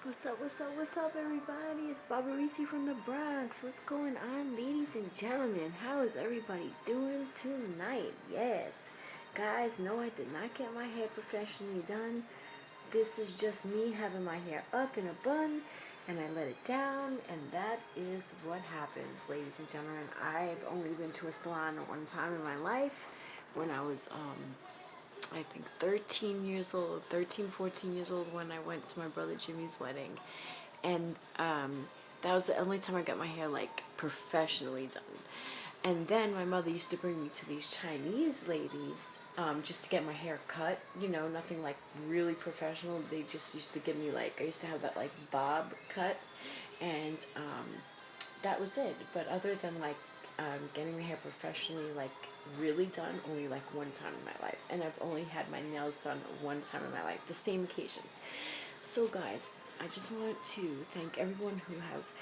What's up, everybody? It's Barbarisi from the Bronx. What's going on, ladies and gentlemen? How is everybody doing tonight? Yes. Guys, no, I did not get my hair professionally done. This is just me having my hair up in a bun, and I let it down, and that is what happens, ladies and gentlemen. I've only been to a salon one time in my life when I was, I think 14 years old when I went to my brother Jimmy's wedding. And that was the only time I got my hair like professionally done. And then my mother used to bring me to these Chinese ladies just to get my hair cut. You know, nothing like really professional. They just used to give me like, I used to have that like bob cut. And that was it. But other than like getting my hair professionally like really done, only like one time in my life. And I've only had my nails done one time in my life, the same occasion. So guys, I just want to thank everyone who has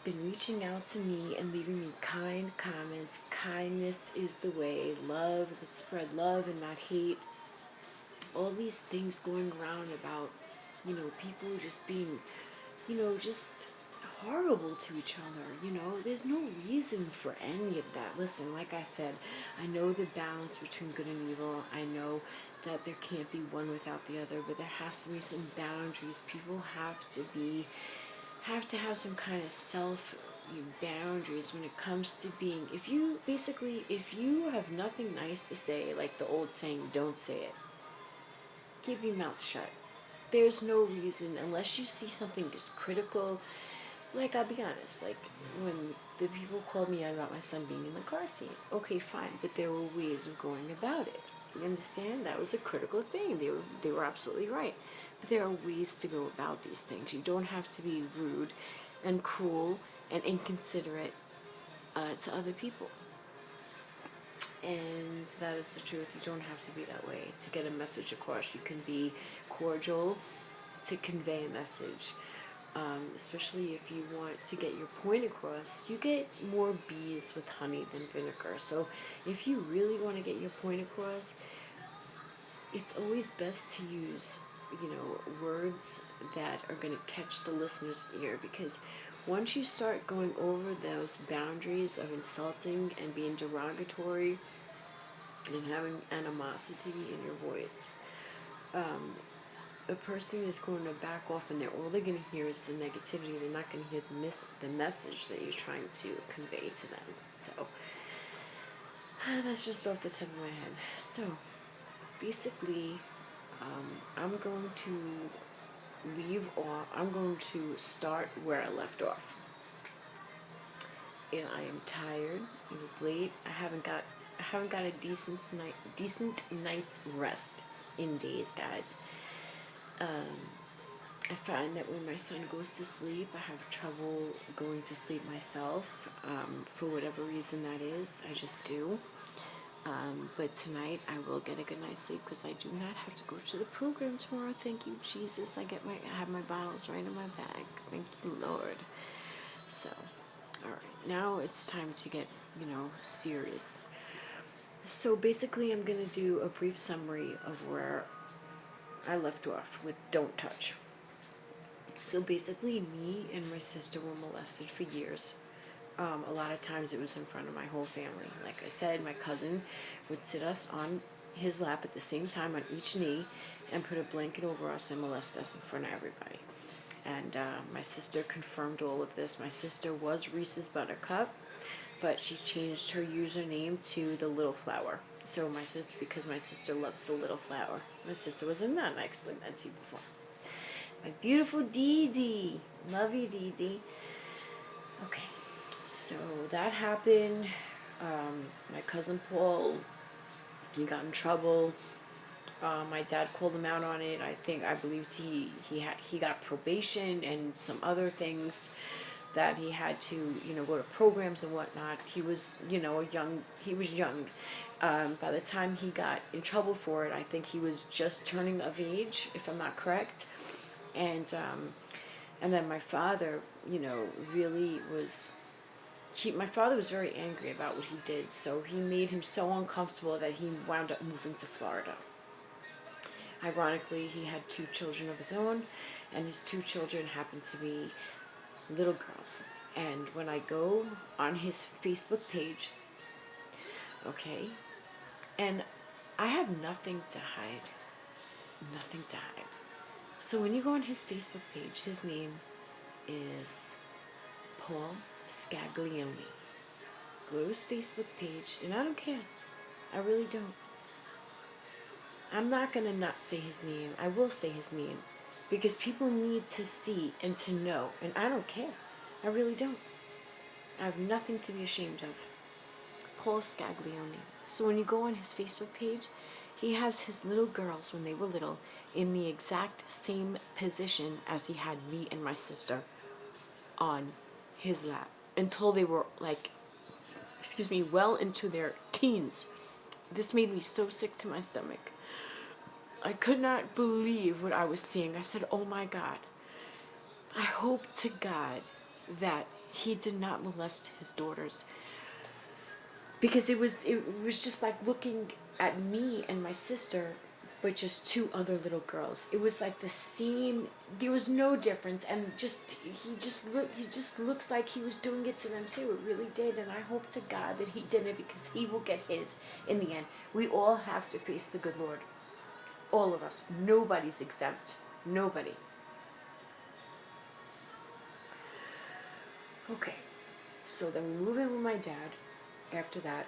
been reaching out to me and leaving me kind comments. Kindness is the way. Love, let's spread love and not hate. All these things going around about, you know, people just being, you know, just horrible to each other. You know, there's no reason for any of that. Listen, like I said, I know the balance between good and evil. I know that there can't be one without the other, but there has to be some boundaries. People have to have some kind of self boundaries when it comes to being, if you have nothing nice to say, like the old saying, don't say it. Keep your mouth shut. There's no reason, unless you see something just critical. Like, I'll be honest, like when the people called me out about my son being in the car seat, okay, fine, but there were ways of going about it. You understand? That was a critical thing. They were absolutely right. But there are ways to go about these things. You don't have to be rude and cruel and inconsiderate to other people. And that is the truth. You don't have to be that way to get a message across. You can be cordial to convey a message. Especially if you want to get your point across, you get more bees with honey than vinegar. So if you really want to get your point across, it's always best to use, you know, words that are going to catch the listener's ear, because once you start going over those boundaries of insulting and being derogatory and having animosity in your voice, a person is going to back off, and all they're going to hear is the negativity. They're not going to hear the message that you're trying to convey to them. So that's just off the top of my head. So basically, I'm going to I'm going to start where I left off. And I am tired. It was late. I haven't got a decent night's rest in days, guys. I find that when my son goes to sleep, I have trouble going to sleep myself, for whatever reason that is. I just do. But tonight I will get a good night's sleep, because I do not have to go to the program tomorrow. Thank you, Jesus. I have my bottles right in my bag. Thank you, Lord. So, all right, now it's time to get, you know, serious. So basically, I'm gonna do a brief summary of where I left off with "Don't Touch." So basically, me and my sister were molested for years. A lot of times it was in front of my whole family. Like I said, my cousin would sit us on his lap at the same time on each knee and put a blanket over us and molest us in front of everybody. And my sister confirmed all of this. My sister was Reese's Buttercup, but she changed her username to the Little Flower. So because my sister loves the Little Flower. My sister was a nun. I explained that to you before. My beautiful Dee Dee. Love you, Dee Dee. Okay, so that happened. My cousin Paul, he got in trouble. My dad called him out on it. I believed he got probation and some other things that he had to, you know, go to programs and whatnot. He was, you know, he was young. By the time he got in trouble for it, I think he was just turning of age, if I'm not correct. And then my father, you know, really was, my father was very angry about what he did, so he made him so uncomfortable that he wound up moving to Florida. Ironically, he had 2 children of his own, and his 2 children happen to be little girls. And when I go on his Facebook page, okay, and I have nothing to hide, nothing to hide. So when you go on his Facebook page, his name is Paul Scaglione. Go to his Facebook page, and I don't care. I really don't. I'm not going to not say his name. I will say his name. Because people need to see and to know. And I don't care. I really don't. I have nothing to be ashamed of. Paul Scaglione. So when you go on his Facebook page, he has his little girls when they were little in the exact same position as he had me and my sister on his lap. Until they were like, well into their teens. This made me so sick to my stomach. I could not believe what I was seeing. I said, oh my God. I hope to God that he did not molest his daughters. Because it was just like looking at me and my sister, but just 2 other little girls. It was like the same. There was no difference, and he just looks like he was doing it to them too. It really did, and I hope to God that he didn't, because he will get his in the end. We all have to face the good Lord. All of us. Nobody's exempt. Nobody. Okay. So then we move in with my dad. After that,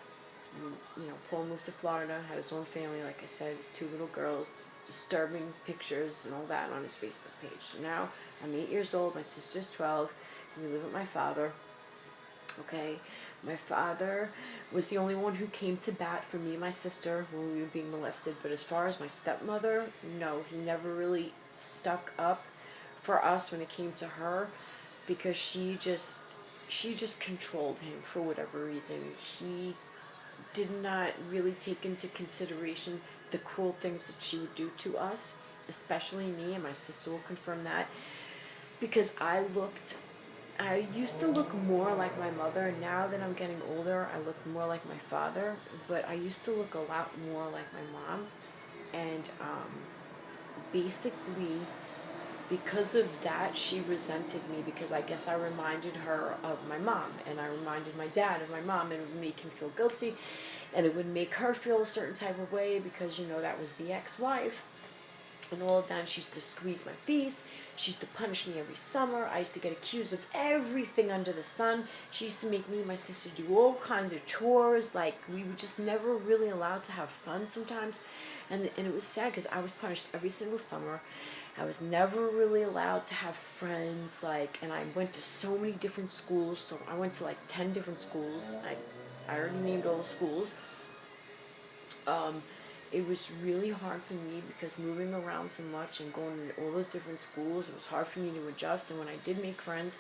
Paul moved to Florida, had his own family, like I said, his 2 little girls, disturbing pictures and all that on his Facebook page. So now I'm 8 years old, my sister's 12, and we live with my father. Okay, my father was the only one who came to bat for me and my sister when we were being molested. But as far as my stepmother, no, he never really stuck up for us when it came to her, because she just controlled him for whatever reason. He did not really take into consideration the cruel things that she would do to us, especially me, and my sister will confirm that, because I used to look more like my mother. Now that I'm getting older, I look more like my father, but I used to look a lot more like my mom. And basically, because of that, she resented me, because I guess I reminded her of my mom, and I reminded my dad of my mom, and it would make him feel guilty, and it would make her feel a certain type of way, because, that was the ex-wife. And all of that, and she used to squeeze my face. She used to punish me every summer. I used to get accused of everything under the sun. She used to make me and my sister do all kinds of chores. Like, we were just never really allowed to have fun sometimes. And it was sad, because I was punished every single summer. I was never really allowed to have friends, and I went to so many different schools. So I went to 10 different schools. I already named all the schools. It was really hard for me, because moving around so much and going to all those different schools, it was hard for me to adjust. And when I did make friends,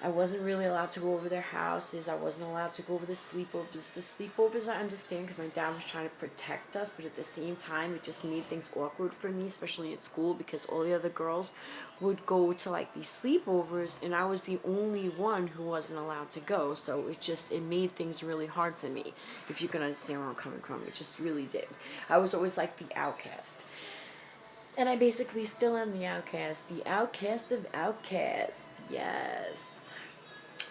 I wasn't really allowed to go over their houses. I wasn't allowed to go over the sleepovers. The sleepovers I understand, because my dad was trying to protect us, but at the same time, it just made things awkward for me, especially at school, because all the other girls would go to these sleepovers, and I was the only one who wasn't allowed to go. So it made things really hard for me, if you can understand where I'm coming from. It just really did. I was always like the outcast. And I basically still am the outcast of outcasts, yes.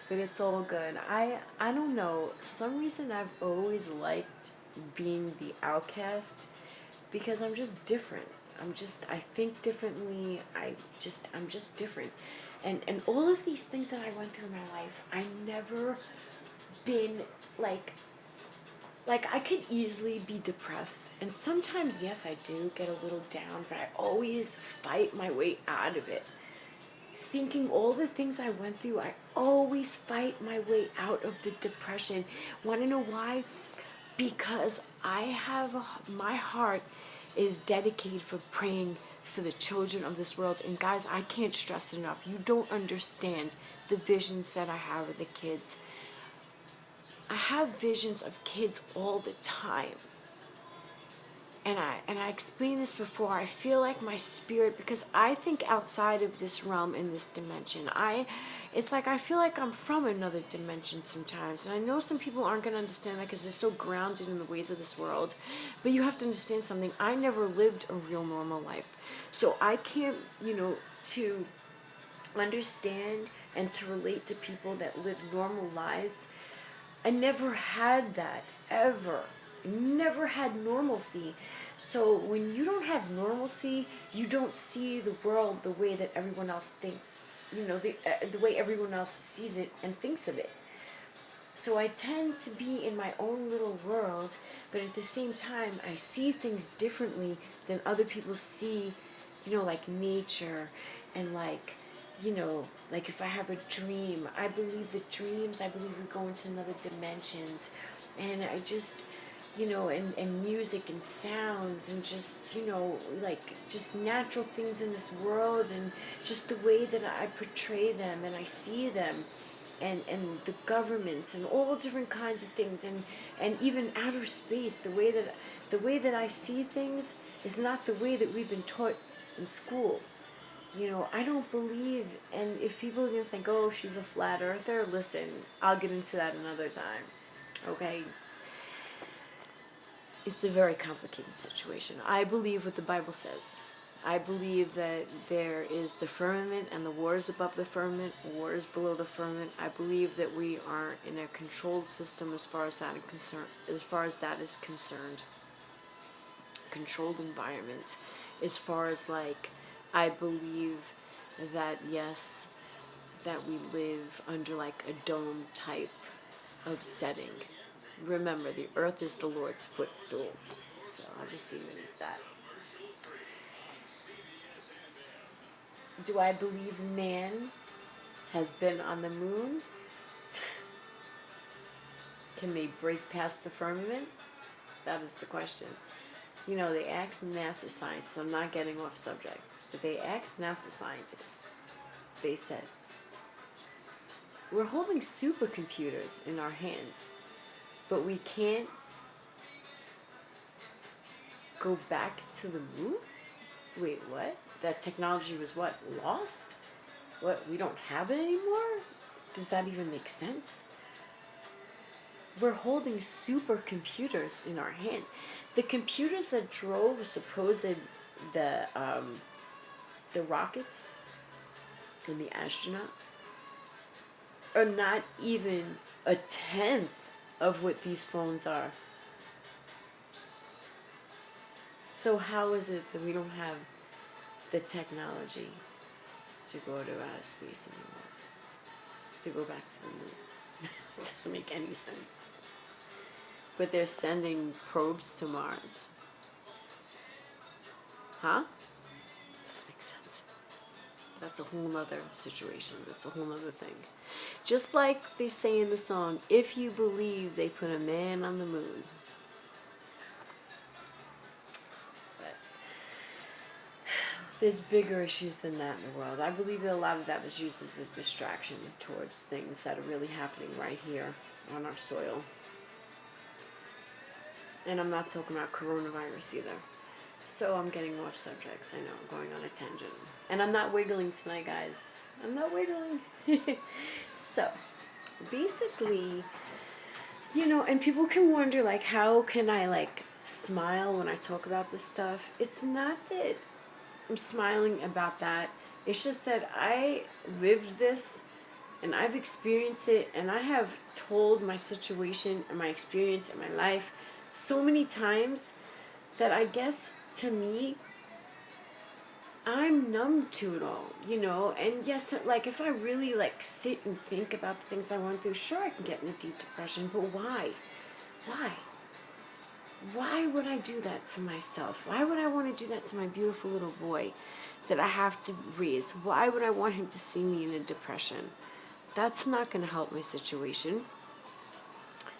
But it's all good. I don't know, some reason I've always liked being the outcast, because I'm just different. I think differently, I'm just different. And all of these things that I went through in my life, I never been like I could easily be depressed, and sometimes, yes, I do get a little down, but I always fight my way out of it. Thinking all the things I went through, I always fight my way out of the depression. Want to know why? Because my heart is dedicated for praying for the children of this world. And guys, I can't stress it enough. You don't understand the visions that I have of the kids. I have visions of kids all the time. And I explained this before, I feel like my spirit, because I think outside of this realm, in this dimension, I feel like I'm from another dimension sometimes. And I know some people aren't going to understand that, because they're so grounded in the ways of this world. But you have to understand something. I never lived a real normal life. So I can't, to understand and to relate to people that live normal lives. I never had that, ever. Never had normalcy. So when you don't have normalcy, you don't see the world the way that everyone else the way everyone else sees it and thinks of it. So I tend to be in my own little world, but at the same time, I see things differently than other people see, like nature and like if I have a dream, I believe the dreams, I believe we go into another dimensions. And I just, and music and sounds and just, like just natural things in this world and just the way that I portray them and I see them and the governments and all different kinds of things and even outer space, the way that I see things is not the way that we've been taught in school. I don't believe, and if people are going to think, oh, she's a flat earther, listen, I'll get into that another time, okay? It's a very complicated situation. I believe what the Bible says. I believe that there is the firmament and the waters above the firmament, waters below the firmament. I believe that we are in a controlled system as far as that is concerned. Controlled environment. As far as I believe that yes, that we live under like a dome type of setting. Remember, the earth is the Lord's footstool. So I'll just leave it as that. Do I believe man has been on the moon? Can they break past the firmament? That is the question. They asked NASA scientists, I'm not getting off subject, but they asked NASA scientists, they said, we're holding supercomputers in our hands, but we can't go back to the moon? Wait, what? That technology was what? Lost? What? We don't have it anymore? Does that even make sense? We're holding supercomputers in our hand. The computers that drove the rockets and the astronauts are not even a tenth of what these phones are. So how is it that we don't have the technology to go to outer space anymore? To go back to the moon? It doesn't make any sense. But they're sending probes to Mars. Huh? Doesn't make sense. That's a whole nother situation. That's a whole nother thing. Just like they say in the song, if you believe they put a man on the moon. But there's bigger issues than that in the world. I believe that a lot of that was used as a distraction towards things that are really happening right here on our soil. And I'm not talking about coronavirus either. So I'm getting off subject. I know, I'm going on a tangent. And I'm not wiggling tonight, guys. I'm not wiggling. So, basically, and people can wonder, how can I, smile when I talk about this stuff? It's not that I'm smiling about that. It's just that I lived this, and I've experienced it, and I have told my situation and my experience in my life so many times that I guess, to me, I'm numb to it all, and yes, if I really, sit and think about the things I went through, sure, I can get in a deep depression, but why? Why would I do that to myself? Why would I want to do that to my beautiful little boy that I have to raise? Why would I want him to see me in a depression? That's not going to help my situation.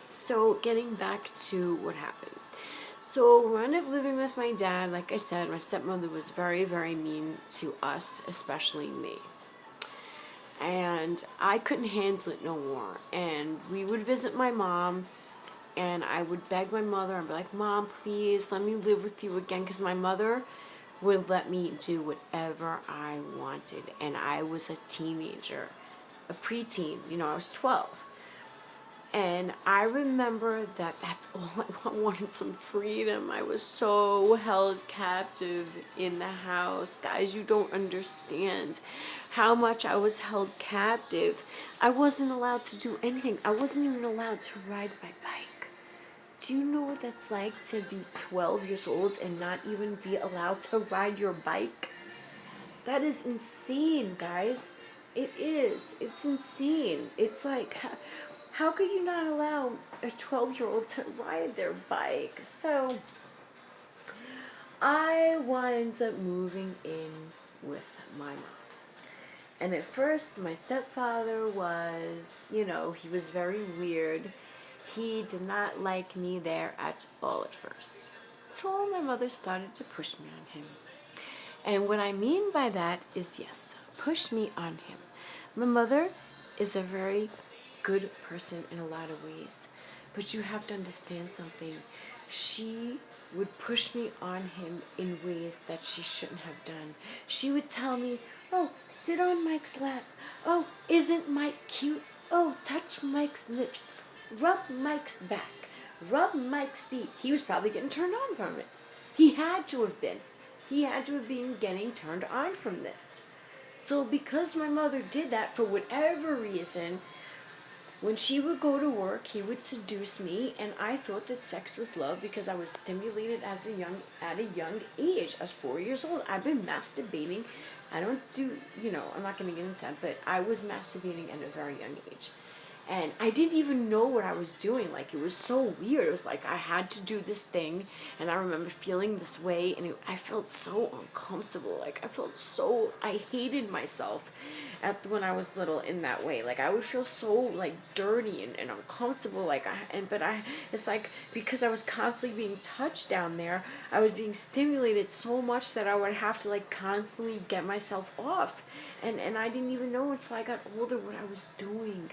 So, getting back to what happened. So, we wound up living with my dad. Like I said, my stepmother was very, very mean to us, especially me. And I couldn't handle it no more. And we would visit my mom, and I would beg my mother and be like, Mom, please let me live with you again, because my mother would let me do whatever I wanted. And I was a teenager, a preteen, I was 12. And I remember that that's all I wanted, some freedom. I was so held captive in the house. Guys, you don't understand how much I was held captive. I wasn't allowed to do anything. I wasn't even allowed to ride my bike. Do you know what that's like to be 12 years old and not even be allowed to ride your bike? That is insane, guys. It is. It's insane. It's like, how could you not allow a 12-year-old to ride their bike? So, I winds up moving in with my mom. And at first, my stepfather was, he was very weird. He did not like me there at all at first. So my mother started to push me on him. And what I mean by that is, yes, push me on him. My mother is a very good person in a lot of ways, but you have to understand something. She would push me on him in ways that she shouldn't have done. She would tell me, oh, sit on Mike's lap. Oh, isn't Mike cute? Oh, touch Mike's lips. Rub Mike's back. Rub Mike's feet. He was probably getting turned on from it. He had to have been. He had to have been getting turned on from this. So because my mother did that for whatever reason, when she would go to work, he would seduce me, and I thought that sex was love because I was stimulated at a young age. I was 4 years old. I've been masturbating. I don't do, I'm not going to get into that, but I was masturbating at a very young age. And I didn't even know what I was doing. Like, it was so weird. It was like I had to do this thing, and I remember feeling this way, and I felt so uncomfortable. Like, I hated myself when I was little in that way. Like, I would feel so, like, dirty and uncomfortable. It's like, because I was constantly being touched down there, I was being stimulated so much that I would have to, like, constantly get myself off. And I didn't even know until I got older what I was doing.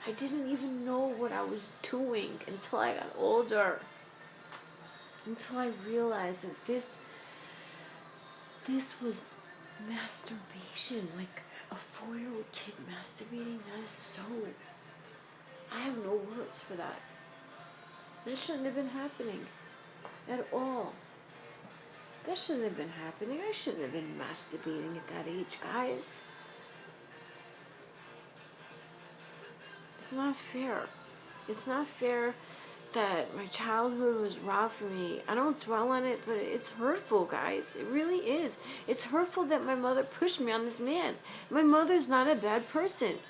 I didn't even know what I was doing until I got older. Until I realized that this was masturbation. Like a 4-year-old kid masturbating, that is so... I have no words for that. That shouldn't have been happening at all. That shouldn't have been happening. I shouldn't have been masturbating at that age, guys. It's not fair. It's not fair that my childhood was robbed from me. I don't dwell on it, but it's hurtful, guys. It really is. It's hurtful that my mother pushed me on this man. My mother's not a bad person.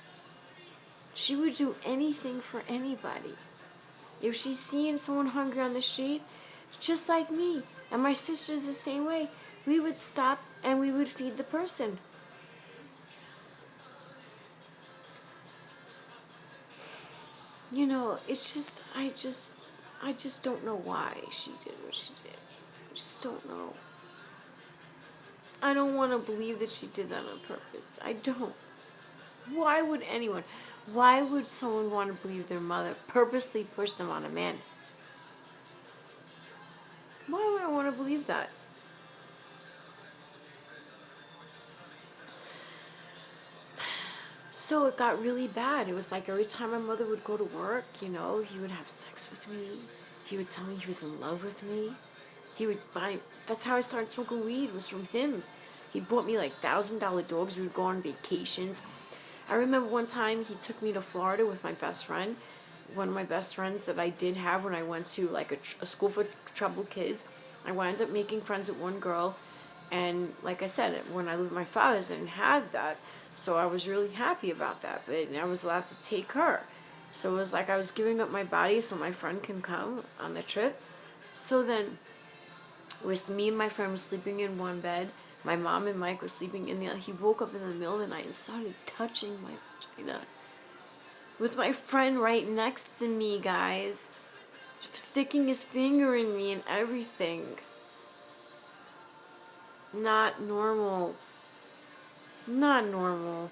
She would do anything for anybody. If she's seeing someone hungry on the street, just like me, and my sister's the same way, we would stop and we would feed the person. It's just, I just don't know why she did what she did. I just don't know. I don't want to believe that she did that on purpose. I don't. Why would someone want to believe their mother purposely pushed them on a man? Why would I want to believe that? So it got really bad. It was like every time my mother would go to work, he would have sex with me. He would tell me he was in love with me. That's how I started smoking weed, was from him. He bought me like $1,000 dogs. We would go on vacations. I remember one time he took me to Florida with my best friend. One of my best friends that I did have when I went to like a school for troubled kids. I wound up making friends with one girl. And like I said, when I lived with my father's, I didn't have that. So I was really happy about that, but I was allowed to take her. So it was like I was giving up my body so my friend can come on the trip. So then, me and my friend were sleeping in one bed. My mom and Mike were sleeping in the other. He woke up in the middle of the night and started touching my vagina. With my friend right next to me, guys. Sticking his finger in me and everything. Not normal. Not normal.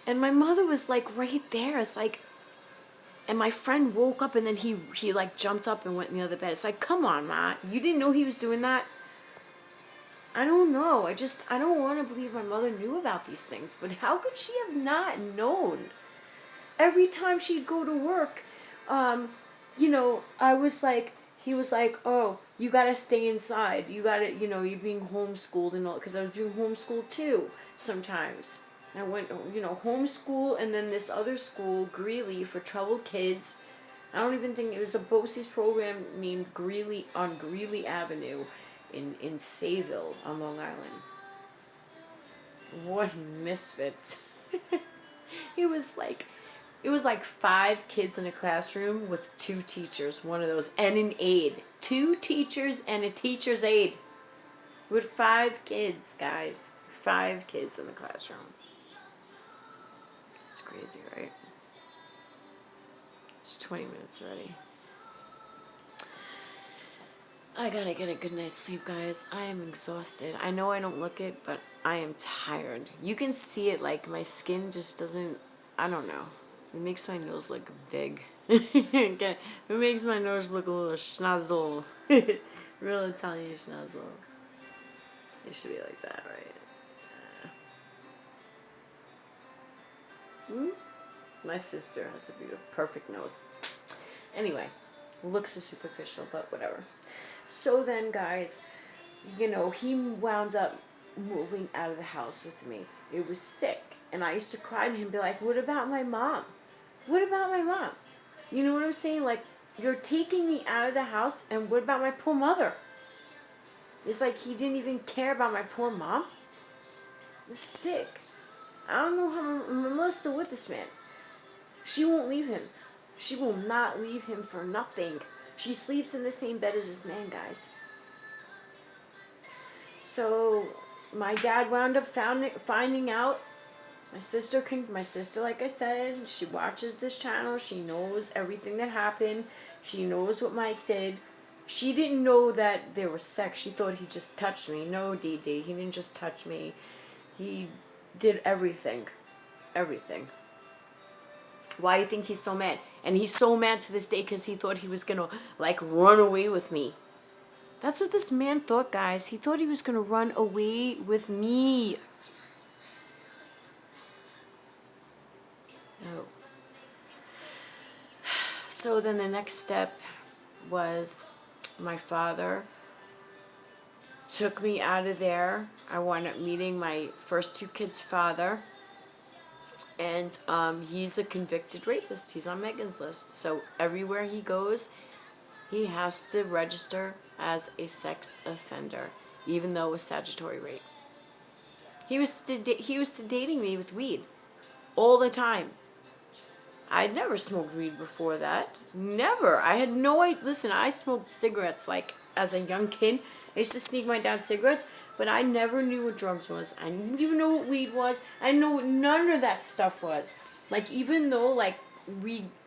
And my mother was like right there. It's like, and my friend woke up and then he like jumped up and went in the other bed. It's like, come on, Ma. You didn't know he was doing that? I don't know. I don't want to believe my mother knew about these things. But how could she have not known? Every time she'd go to work, I was like, he was like, oh, you gotta stay inside. You gotta, you're being homeschooled and all, because I was being homeschooled too sometimes. I went, homeschool, and then this other school, Greeley, for troubled kids. I don't even think it was a BOCES program named Greeley on Greeley Avenue in Sayville on Long Island. What misfits. It was like 5 kids in a classroom with 2 teachers, one of those, and an aide. 2 teachers and a teacher's aide. With 5 kids, guys. 5 kids in the classroom. It's crazy, right? It's 20 minutes already. I gotta get a good night's sleep, guys. I am exhausted. I know I don't look it, but I am tired. You can see it, like my skin just doesn't, I don't know. It makes my nose look big. Okay. It makes my nose look a little schnozzle. Real Italian schnozzle. It should be like that, right? My sister has a beautiful, perfect nose. Anyway, looks so superficial, but whatever. So then, guys, he wound up moving out of the house with me. It was sick. And I used to cry to him and be like, what about my mom? What about my mom? You know what I'm saying? Like, you're taking me out of the house, and what about my poor mother? It's like he didn't even care about my poor mom. It's sick. I don't know how Melissa's still with this man. She won't leave him. She will not leave him for nothing. She sleeps in the same bed as this man, guys. So my dad wound up finding out. My sister, like I said, she watches this channel. She knows everything that happened. She knows what Mike did. She didn't know that there was sex. She thought he just touched me. No, Dee Dee, he didn't just touch me. He did everything. Everything. Why do you think he's so mad? And he's so mad to this day because he thought he was going to, like, run away with me. That's what this man thought, guys. He thought he was going to run away with me. No. So then the next step was my father took me out of there. I wound up meeting my first 2 kids' father. And he's a convicted rapist. He's on Megan's list. So everywhere he goes, he has to register as a sex offender, even though it was statutory rape. He was sedating me with weed all the time. I'd never smoked weed before that. Never. I had no idea. Listen, I smoked cigarettes like as a young kid. I used to sneak my dad's cigarettes, but I never knew what drugs was. I didn't even know what weed was. I didn't know what none of that stuff was. Like, even though, like,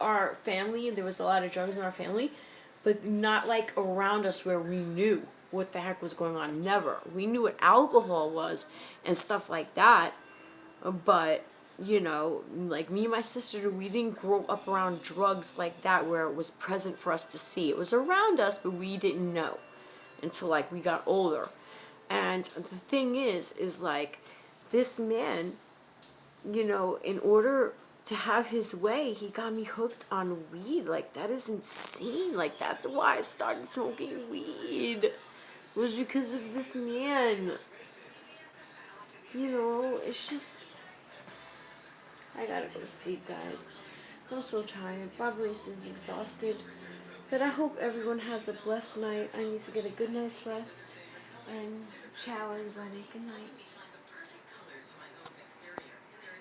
our family, there was a lot of drugs in our family, but not, like, around us where we knew what the heck was going on. Never. We knew what alcohol was and stuff like that, but, like me and my sister, we didn't grow up around drugs like that where it was present for us to see. It was around us, but we didn't know until, like, we got older. And the thing is like, this man, in order to have his way, he got me hooked on weed. Like, that is insane. Like, that's why I started smoking weed. It was because of this man. It's just, I gotta go to sleep, guys. I'm so tired. Bob Race is exhausted. But I hope everyone has a blessed night. I need to get a good night's rest. And ciao, everybody. Good night.